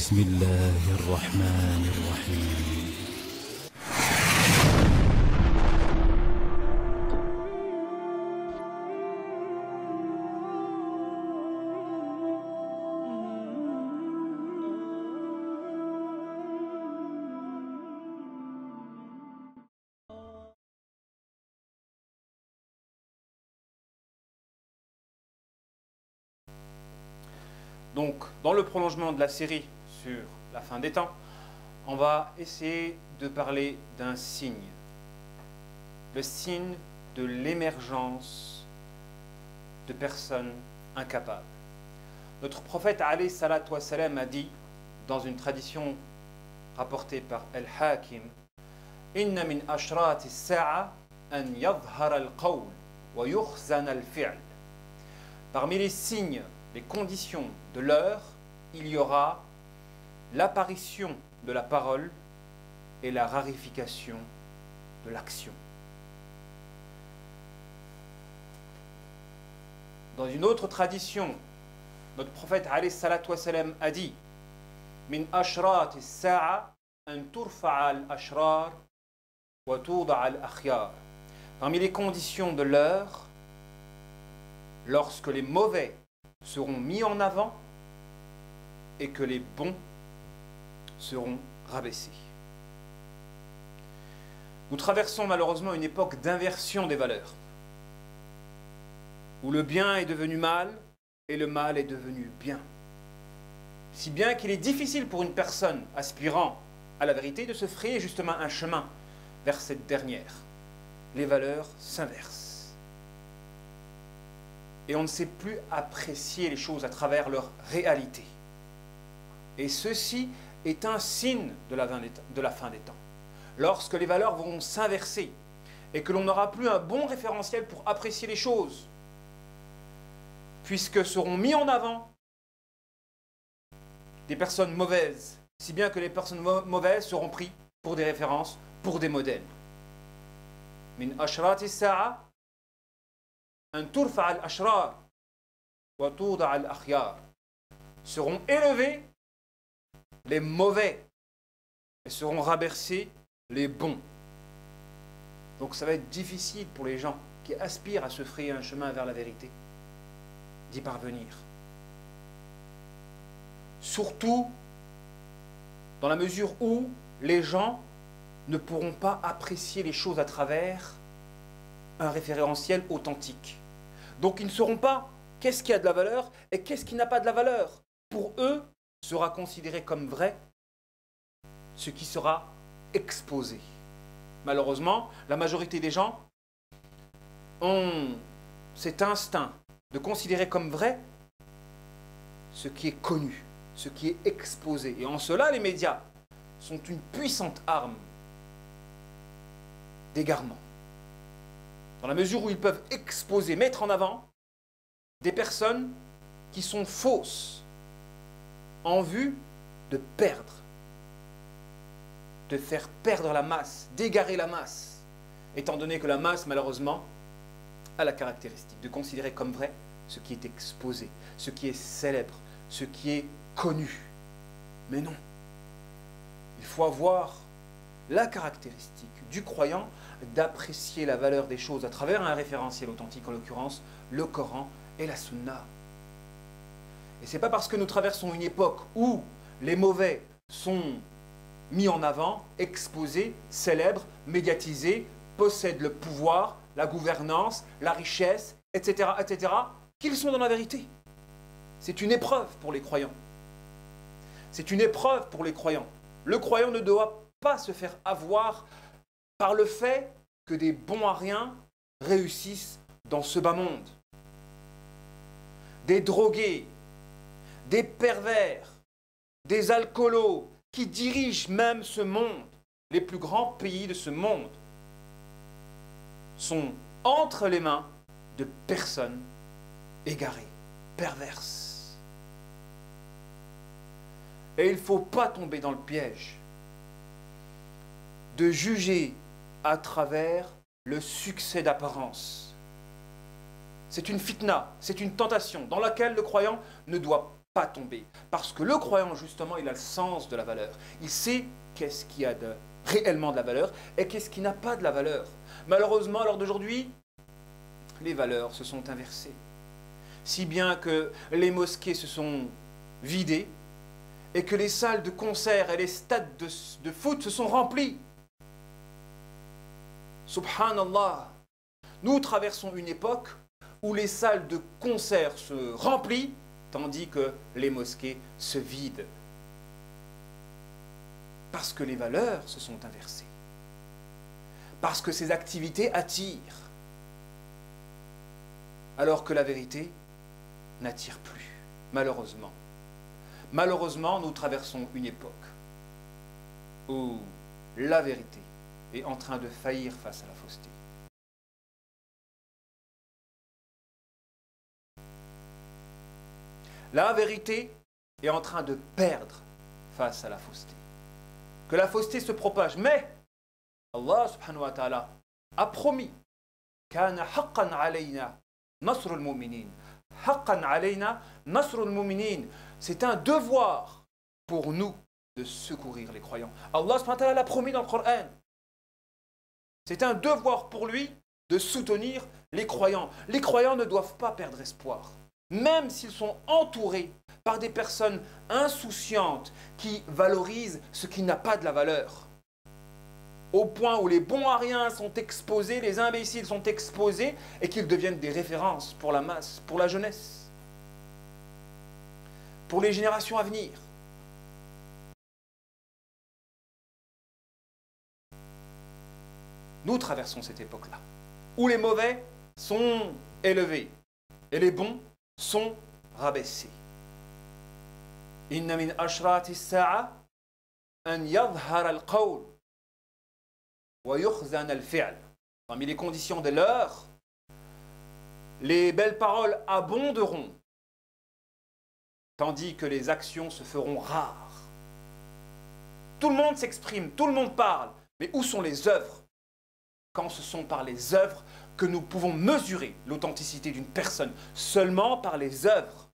بسم الله الرحمن الرحيم. Donc, dans le prolongement de la série sur la fin des temps, on va essayer de parler d'un signe. Le signe de l'émergence de personnes incapables. Notre prophète alayhi salatu wa salam a dit, dans une tradition rapportée par Al-Hakim, « Inna min ashrati as-sa'a an yadhhara al-qawl wa yukhzana al-fi'l » Parmi les signes, les conditions de l'heure, il y aura l'apparition de la parole et la rarification de l'action. Dans une autre tradition, notre prophète alayhi salatu wa salam a dit Min ashrat as-sa'a an turfa'a al-ashrar wa tuda'a al-akhyar. Parmi les conditions de l'heure, lorsque les mauvais seront mis en avant et que les bons seront rabaissés. Nous traversons malheureusement une époque d'inversion des valeurs, où le bien est devenu mal et le mal est devenu bien. Si bien qu'il est difficile pour une personne aspirant à la vérité de se frayer justement un chemin vers cette dernière. Les valeurs s'inversent. Et on ne sait plus apprécier les choses à travers leur réalité. Et ceci est un signe de la fin des temps. Lorsque les valeurs vont s'inverser et que l'on n'aura plus un bon référentiel pour apprécier les choses, puisque seront mis en avant des personnes mauvaises, si bien que les personnes mauvaises seront prises pour des références, pour des modèles. Min ashrati sa'a an turfa'a al-ashrar wa tuda'a al-akhyar. Seront élevés les mauvais et seront rabaissés les bons. Donc ça va être difficile pour les gens qui aspirent à se frayer un chemin vers la vérité d'y parvenir. Surtout dans la mesure où les gens ne pourront pas apprécier les choses à travers un référentiel authentique. Donc ils ne sauront pas qu'est-ce qui a de la valeur et qu'est-ce qui n'a pas de la valeur. Pour eux, sera considéré comme vrai ce qui sera exposé. Malheureusement, la majorité des gens ont cet instinct de considérer comme vrai ce qui est connu, ce qui est exposé. Et en cela, les médias sont une puissante arme d'égarement. Dans la mesure où ils peuvent exposer, mettre en avant des personnes qui sont fausses en vue de perdre, de faire perdre la masse, d'égarer la masse, étant donné que la masse, malheureusement, a la caractéristique de considérer comme vrai ce qui est exposé, ce qui est célèbre, ce qui est connu. Mais non, il faut avoir la caractéristique du croyant d'apprécier la valeur des choses à travers un référentiel authentique, en l'occurrence le Coran et la Sunna. Et ce n'est pas parce que nous traversons une époque où les mauvais sont mis en avant, exposés, célèbres, médiatisés, possèdent le pouvoir, la gouvernance, la richesse, etc., qu'ils sont dans la vérité. C'est une épreuve pour les croyants. C'est une épreuve pour les croyants. Le croyant ne doit pas se faire avoir par le fait que des bons à rien réussissent dans ce bas monde. Des drogués, des pervers, des alcoolos qui dirigent même ce monde, les plus grands pays de ce monde, sont entre les mains de personnes égarées, perverses. Et il ne faut pas tomber dans le piège de juger à travers le succès d'apparence. C'est une fitna, c'est une tentation dans laquelle le croyant ne doit pas tomber. Parce que le croyant, justement, il a le sens de la valeur. Il sait qu'est-ce qui a réellement de la valeur et qu'est-ce qui n'a pas de la valeur. Malheureusement, à l'heure d'aujourd'hui, les valeurs se sont inversées. Si bien que les mosquées se sont vidées et que les salles de concert et les stades de foot se sont remplis. Subhanallah, nous traversons une époque où les salles de concert se remplissent tandis que les mosquées se vident. Parce que les valeurs se sont inversées. Parce que ces activités attirent. Alors que la vérité n'attire plus, malheureusement. Malheureusement, nous traversons une époque où la vérité est en train de faillir face à la fausseté. La vérité est en train de perdre face à la fausseté. Que la fausseté se propage. Mais Allah subhanahu wa ta'ala a promis Kana haqqan alayna nasrul mu'minin. Haqqan alayna nasrul mu'minin. C'est un devoir pour nous de secourir les croyants. Allah subhanahu wa ta'ala l'a promis dans le Coran. C'est un devoir pour lui de soutenir les croyants. Les croyants ne doivent pas perdre espoir. Même s'ils sont entourés par des personnes insouciantes qui valorisent ce qui n'a pas de la valeur. Au point où les bons à rien sont exposés, les imbéciles sont exposés et qu'ils deviennent des références pour la masse, pour la jeunesse, pour les générations à venir. Nous traversons cette époque-là, où les mauvais sont élevés et les bons sont rabaissés. Inna min ashrati as-sa'a an yadhhara al-qawl wa yukhzana al-fi'l. Parmi les conditions de l'heure, les belles paroles abonderont, tandis que les actions se feront rares. Tout le monde s'exprime, tout le monde parle, mais où sont les œuvres? Quand ce sont par les œuvres que nous pouvons mesurer l'authenticité d'une personne, seulement par les œuvres.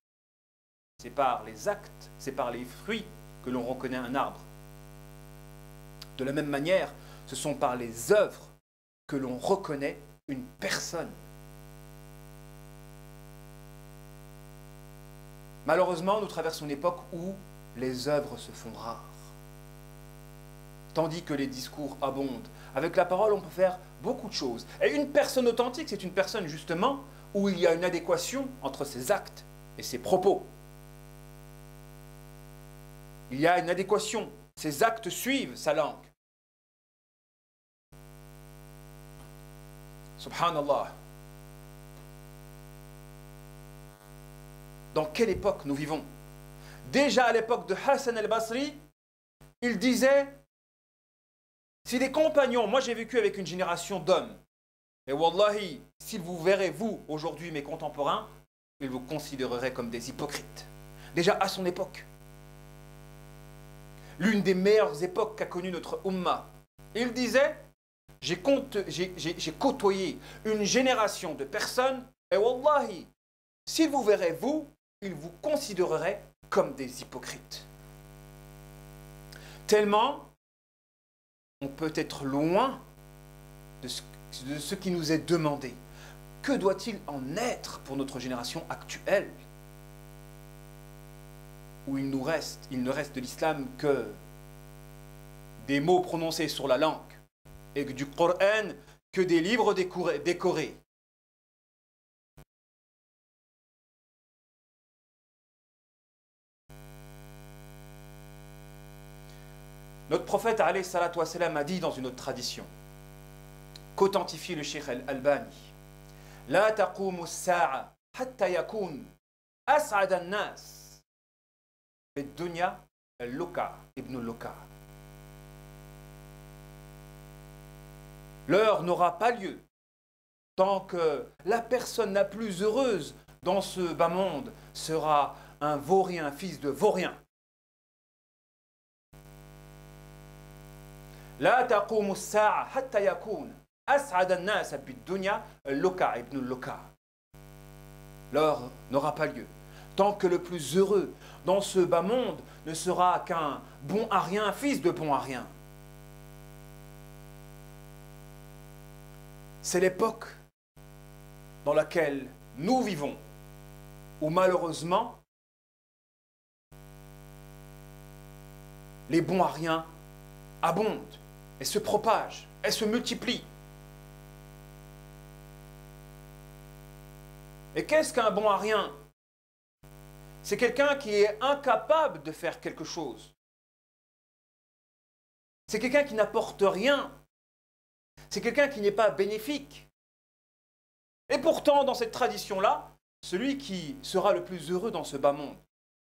C'est par les actes, c'est par les fruits que l'on reconnaît un arbre. De la même manière, ce sont par les œuvres que l'on reconnaît une personne. Malheureusement, nous traversons une époque où les œuvres se font rares. Tandis que les discours abondent. Avec la parole, on peut faire beaucoup de choses. Et une personne authentique, c'est une personne justement où il y a une adéquation entre ses actes et ses propos. Il y a une adéquation. Ses actes suivent sa langue. Subhanallah. Dans quelle époque nous vivons? Déjà à l'époque de Hassan al-Basri, il disait, si les compagnons, moi j'ai vécu avec une génération d'hommes, et wallahi, si vous verrez vous, aujourd'hui mes contemporains, ils vous considéreraient comme des hypocrites. Déjà à son époque. L'une des meilleures époques qu'a connue notre Ummah. Il disait, j'ai côtoyé une génération de personnes, et wallahi, s'ils vous verraient vous, ils vous considéreraient comme des hypocrites. Tellement on peut être loin de ce qui nous est demandé. Que doit-il en être pour notre génération actuelle, où il ne reste de l'islam que des mots prononcés sur la langue et du Coran que des livres décorés. Notre prophète alayhi salatu wa salam a dit dans une autre tradition qu'authentifie le Cheikh Al-Albani, La taqumu as-sa'a hatta yakun as'ad an-nas bid-dunya al-luka ibn al-luka. L'heure n'aura pas lieu tant que la personne la plus heureuse dans ce bas monde sera un vaurien, fils de vaurien. La taqumu as-sa'a hatta yakun as'ad an-nas bid-dunya al-luka ibn al-luka. L'heure n'aura pas lieu tant que le plus heureux dans ce bas monde ne sera qu'un bon à rien, fils de bon à rien. C'est l'époque dans laquelle nous vivons, où malheureusement, les bons à rien abondent et se propagent et se multiplient. Et qu'est-ce qu'un bon à rien? C'est quelqu'un qui est incapable de faire quelque chose. C'est quelqu'un qui n'apporte rien. C'est quelqu'un qui n'est pas bénéfique. Et pourtant, dans cette tradition-là, celui qui sera le plus heureux dans ce bas monde,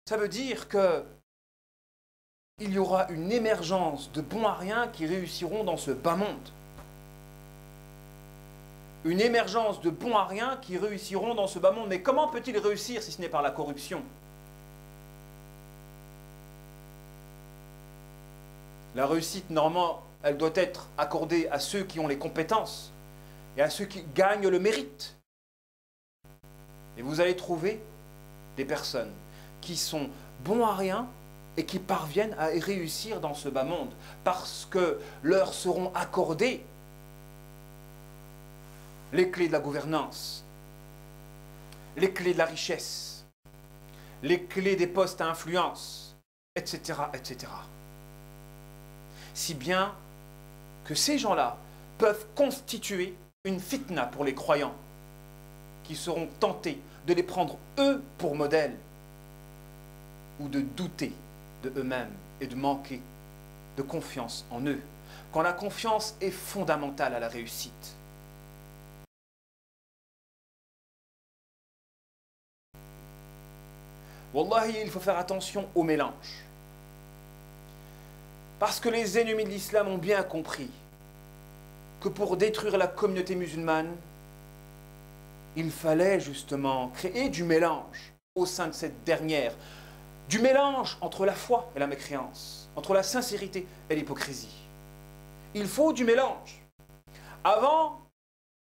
ça veut dire que il y aura une émergence de bons à rien qui réussiront dans ce bas monde. Une émergence de bons à rien qui réussiront dans ce bas monde. Mais comment peut-il réussir si ce n'est par la corruption? La réussite, normalement, elle doit être accordée à ceux qui ont les compétences et à ceux qui gagnent le mérite. Et vous allez trouver des personnes qui sont bons à rien et qui parviennent à réussir dans ce bas monde parce que leur seront accordées les clés de la gouvernance, les clés de la richesse, les clés des postes à influence, etc., etc. Si bien que ces gens-là peuvent constituer une fitna pour les croyants qui seront tentés de les prendre eux pour modèle ou de douter de eux-mêmes et de manquer de confiance en eux, quand la confiance est fondamentale à la réussite. Wallahi, il faut faire attention au mélange. Parce que les ennemis de l'islam ont bien compris que pour détruire la communauté musulmane, il fallait justement créer du mélange au sein de cette dernière. Du mélange entre la foi et la mécréance, entre la sincérité et l'hypocrisie. Il faut du mélange. Avant,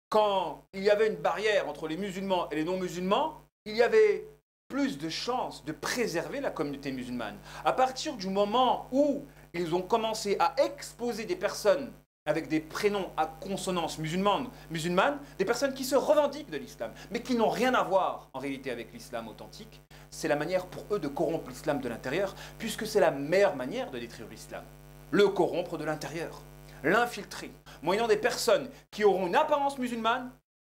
quand il y avait une barrière entre les musulmans et les non-musulmans, il y avait plus de chances de préserver la communauté musulmane. À partir du moment où ils ont commencé à exposer des personnes avec des prénoms à consonance musulmane, des personnes qui se revendiquent de l'islam, mais qui n'ont rien à voir en réalité avec l'islam authentique, c'est la manière pour eux de corrompre l'islam de l'intérieur, puisque c'est la meilleure manière de détruire l'islam. Le corrompre de l'intérieur, l'infiltrer, moyennant des personnes qui auront une apparence musulmane,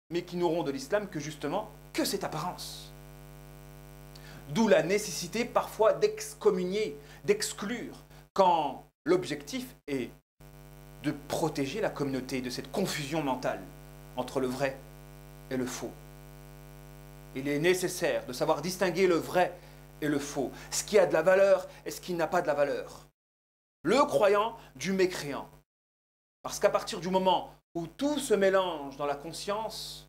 mais qui n'auront de l'islam que justement que cette apparence. D'où la nécessité parfois d'excommunier, d'exclure, quand l'objectif est de protéger la communauté de cette confusion mentale entre le vrai et le faux. Il est nécessaire de savoir distinguer le vrai et le faux, ce qui a de la valeur et ce qui n'a pas de la valeur. Le croyant du mécréant. Parce qu'à partir du moment où tout se mélange dans la conscience,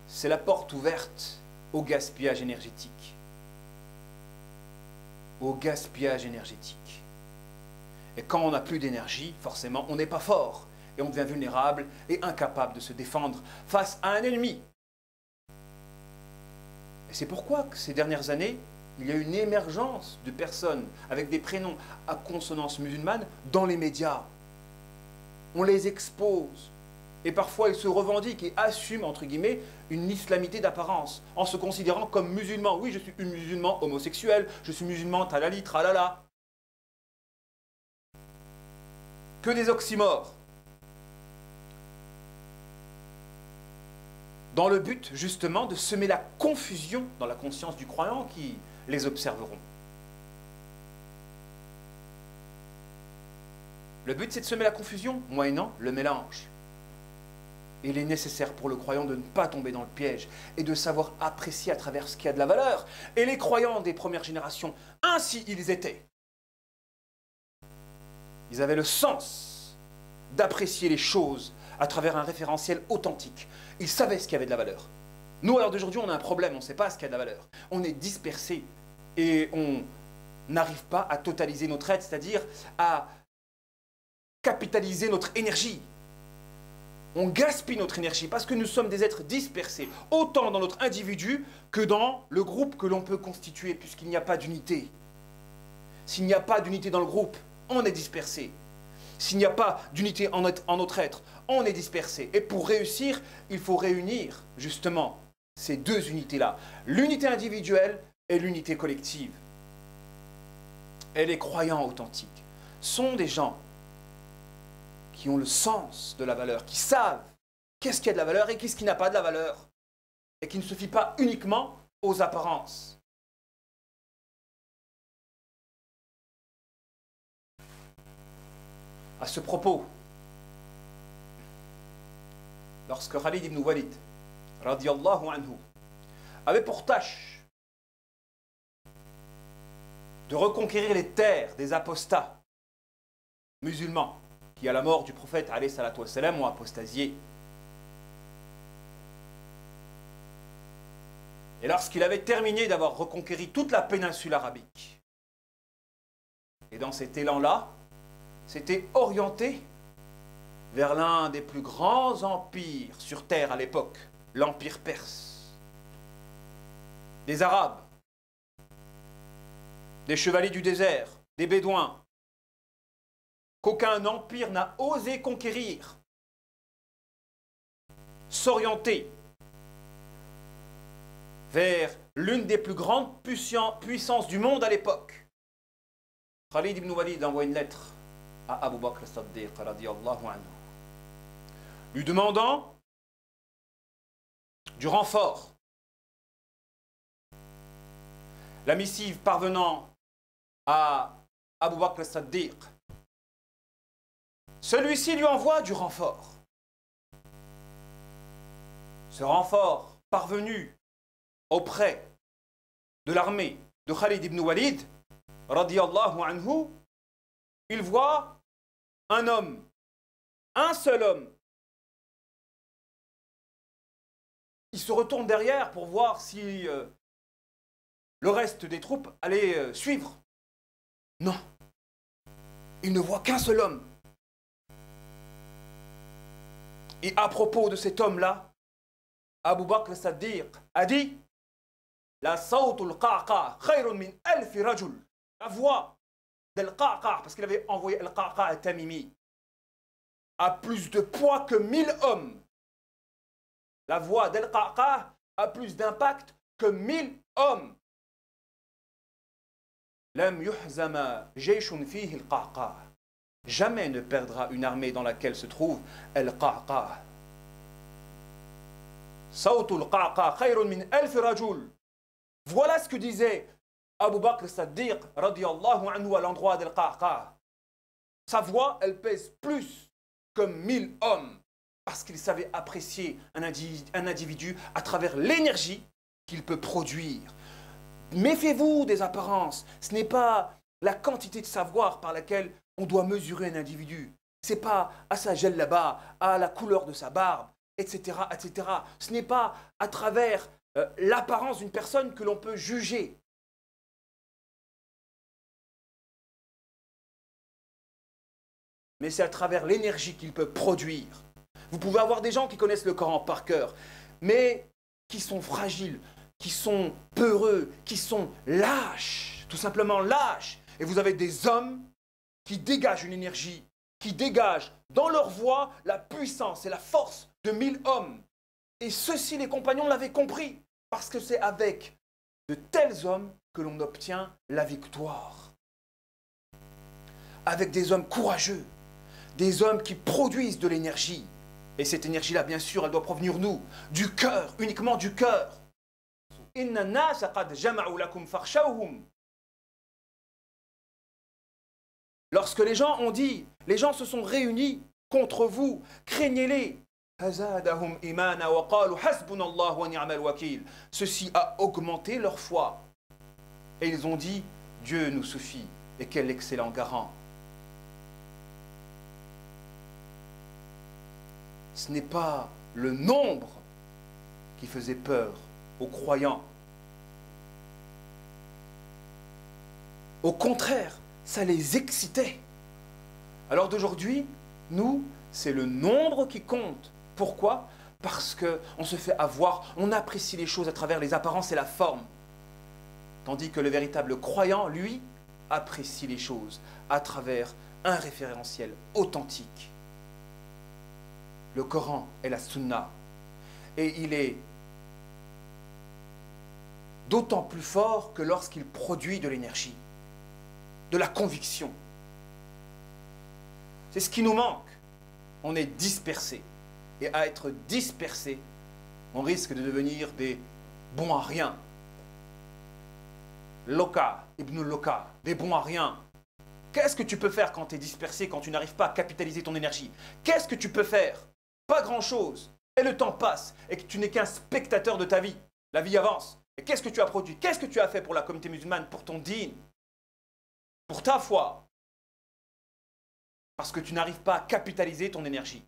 c'est la porte ouverte au gaspillage énergétique. Au gaspillage énergétique. Et quand on n'a plus d'énergie, forcément, on n'est pas fort. Et on devient vulnérable et incapable de se défendre face à un ennemi. Et c'est pourquoi que ces dernières années, il y a une émergence de personnes avec des prénoms à consonance musulmane dans les médias. On les expose. Et parfois, ils se revendiquent et assument, entre guillemets, une islamité d'apparence, en se considérant comme musulman. Oui, je suis un musulman homosexuel, je suis musulman talali, tralala. Que des oxymores. Dans le but, justement, de semer la confusion dans la conscience du croyant qui les observeront. Le but, c'est de semer la confusion, moyennant le mélange. Il est nécessaire pour le croyant de ne pas tomber dans le piège et de savoir apprécier à travers ce qui a de la valeur. Et les croyants des premières générations, ainsi ils étaient. Ils avaient le sens d'apprécier les choses à travers un référentiel authentique. Ils savaient ce qui avait de la valeur. Nous, à l'heure d'aujourd'hui, on a un problème, on ne sait pas ce qui a de la valeur. On est dispersé et on n'arrive pas à totaliser notre aide, c'est-à-dire à capitaliser notre énergie. On gaspille notre énergie parce que nous sommes des êtres dispersés, autant dans notre individu que dans le groupe que l'on peut constituer, puisqu'il n'y a pas d'unité. S'il n'y a pas d'unité dans le groupe, on est dispersé. S'il n'y a pas d'unité en notre être, on est dispersé. Et pour réussir, il faut réunir justement ces deux unités-là. L'unité individuelle et l'unité collective. Et les croyants authentiques sont des gens qui ont le sens de la valeur, qui savent qu'est-ce qui a de la valeur et qu'est-ce qui n'a pas de la valeur, et qui ne se fient pas uniquement aux apparences. À ce propos, lorsque Khalid ibn Walid, radiyallahu anhu, avait pour tâche de reconquérir les terres des apostats musulmans, qui à la mort du prophète alayhi salatu wassalam ont apostasié. Et lorsqu'il avait terminé d'avoir reconquéri toute la péninsule arabique, et dans cet élan-là, s'était orienté vers l'un des plus grands empires sur terre à l'époque, l'empire perse. Des Arabes, des chevaliers du désert, des Bédouins, qu'aucun empire n'a osé conquérir, s'orienter vers l'une des plus grandes puissances du monde à l'époque. Khalid ibn Walid envoie une lettre à Abu Bakr as-Siddiq radiyallahu anhu, lui demandant du renfort. La missive parvenant à Abu Bakr as-Siddiq, celui-ci lui envoie du renfort. Ce renfort parvenu auprès de l'armée de Khalid ibn Walid, radiyallahu anhu, il voit un homme, un seul homme. Il se retourne derrière pour voir si le reste des troupes allait suivre. Non, il ne voit qu'un seul homme. Et à propos de cet homme-là, Abu Bakr as-Siddiq a dit la sawtul qaqa khayrun min alfi rajul. La voix del qaqa, parce qu'il avait envoyé al qaqa à Tamimi, a plus de poids que 1000 hommes. La voix del qaqa a plus d'impact que 1000 hommes. Lam yuhzama jayshun fihi al qaqa. Jamais ne perdra une armée dans laquelle se trouve al-qaqa. Sawtul qaqa khayrun min alf rajul. Voilà ce que disait Abu Bakr as-Siddiq radiyallahu anhu à l'endroit d'al-qaqa. Sa voix, elle pèse plus que 1000 hommes, parce qu'il savait apprécier un individu à travers l'énergie qu'il peut produire. Méfiez-vous des apparences. Ce n'est pas la quantité de savoir par laquelle on doit mesurer un individu. Ce n'est pas à sa jellaba, à la couleur de sa barbe, etc., etc. Ce n'est pas à travers l'apparence d'une personne que l'on peut juger. Mais c'est à travers l'énergie qu'il peut produire. Vous pouvez avoir des gens qui connaissent le Coran par cœur, mais qui sont fragiles, qui sont peureux, qui sont lâches, tout simplement lâches. Et vous avez des hommes qui dégagent une énergie, qui dégagent dans leur voix la puissance et la force de 1000 hommes. Et ceux-ci, les compagnons, l'avaient compris, parce que c'est avec de tels hommes que l'on obtient la victoire. Avec des hommes courageux, des hommes qui produisent de l'énergie. Et cette énergie-là, bien sûr, elle doit provenir nous, du cœur, uniquement du cœur. Inna an-nasa qad jama'u lakum fakhshawhum. Lorsque les gens ont dit, les gens se sont réunis contre vous, craignez-les. Ceci a augmenté leur foi. Et ils ont dit, Dieu nous suffit, et quel excellent garant. Ce n'est pas le nombre qui faisait peur aux croyants. Au contraire, ça les excitait. Alors d'aujourd'hui, nous, c'est le nombre qui compte. Pourquoi? Parce qu'on se fait avoir, on apprécie les choses à travers les apparences et la forme. Tandis que le véritable croyant, lui, apprécie les choses à travers un référentiel authentique. Le Coran et la Sunna. Et il est d'autant plus fort que lorsqu'il produit de l'énergie, de la conviction. C'est ce qui nous manque. On est dispersé. Et à être dispersé, on risque de devenir des bons à rien. Loka, Ibn Loka, des bons à rien. Qu'est-ce que tu peux faire quand tu es dispersé, quand tu n'arrives pas à capitaliser ton énergie? Qu'est-ce que tu peux faire? Pas grand-chose. Et le temps passe et que tu n'es qu'un spectateur de ta vie. La vie avance. Et qu'est-ce que tu as produit? Qu'est-ce que tu as fait pour la communauté musulmane, pour ton dîn, pour ta foi? Parce que tu n'arrives pas à capitaliser ton énergie.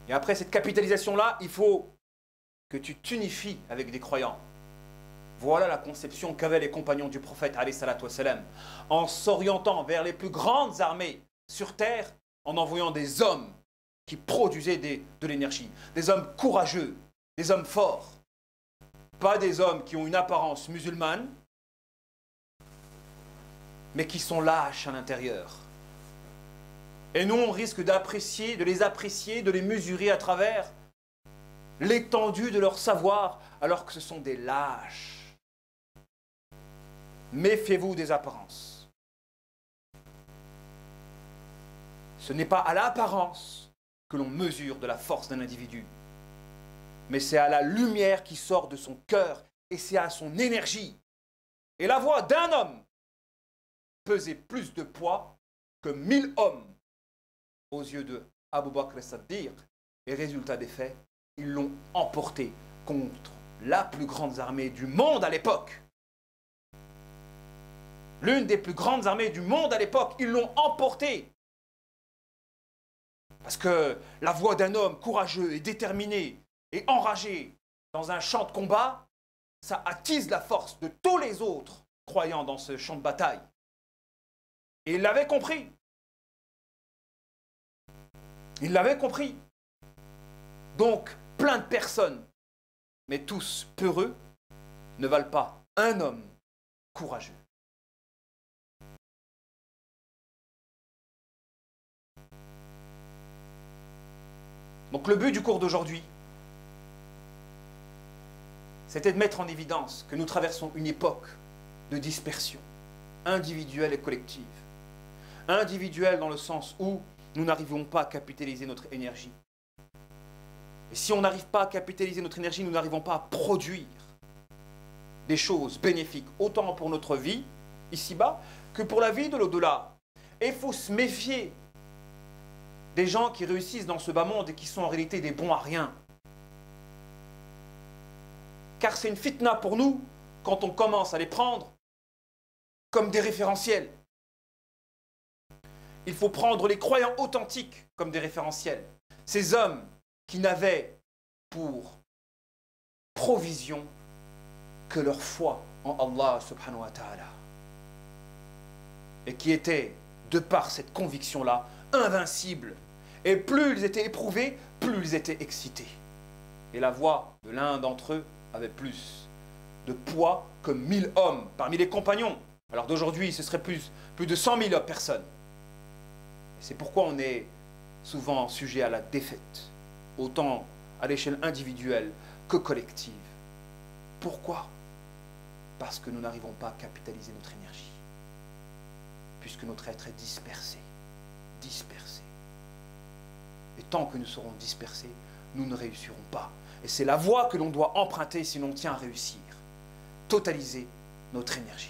Et après cette capitalisation-là, il faut que tu t'unifies avec des croyants. Voilà la conception qu'avaient les compagnons du prophète, alayhi salatu wassalam, en s'orientant vers les plus grandes armées sur terre, en envoyant des hommes qui produisaient de l'énergie, des hommes courageux, des hommes forts, pas des hommes qui ont une apparence musulmane, mais qui sont lâches à l'intérieur. Et nous, on risque d'apprécier, de les apprécier, de les mesurer à travers l'étendue de leur savoir, alors que ce sont des lâches. Méfiez-vous des apparences. Ce n'est pas à l'apparence que l'on mesure de la force d'un individu, mais c'est à la lumière qui sort de son cœur et c'est à son énergie. Et la voix d'un homme pesait plus de poids que 1000 hommes aux yeux de Abu Bakr as-Siddiq. Et résultat des faits, ils l'ont emporté contre la plus grande armée du monde à l'époque. L'une des plus grandes armées du monde à l'époque, ils l'ont emporté. Parce que la voix d'un homme courageux et déterminé et enragé dans un champ de combat, ça attise la force de tous les autres croyants dans ce champ de bataille. Et il l'avait compris. Il l'avait compris. Donc, plein de personnes, mais tous peureux, ne valent pas un homme courageux. Donc le but du cours d'aujourd'hui, c'était de mettre en évidence que nous traversons une époque de dispersion, individuelle et collective. Individuelle dans le sens où nous n'arrivons pas à capitaliser notre énergie. Et si on n'arrive pas à capitaliser notre énergie, nous n'arrivons pas à produire des choses bénéfiques, autant pour notre vie, ici-bas, que pour la vie de l'au-delà. Et il faut se méfier des gens qui réussissent dans ce bas monde et qui sont en réalité des bons à rien. Car c'est une fitna pour nous quand on commence à les prendre comme des référentiels. Il faut prendre les croyants authentiques comme des référentiels. Ces hommes qui n'avaient pour provision que leur foi en Allah subhanahu wa ta'ala. Et qui étaient, de par cette conviction-là, invincibles. Et plus ils étaient éprouvés, plus ils étaient excités. Et la voix de l'un d'entre eux avait plus de poids que 1000 hommes parmi les compagnons. Alors d'aujourd'hui, ce serait plus de 100 000 personnes. Et c'est pourquoi on est souvent sujet à la défaite, autant à l'échelle individuelle que collective. Pourquoi? Parce que nous n'arrivons pas à capitaliser notre énergie, puisque notre être est dispersé. Dispersé. Et tant que nous serons dispersés, nous ne réussirons pas. Et c'est la voie que l'on doit emprunter si l'on tient à réussir. Totaliser notre énergie.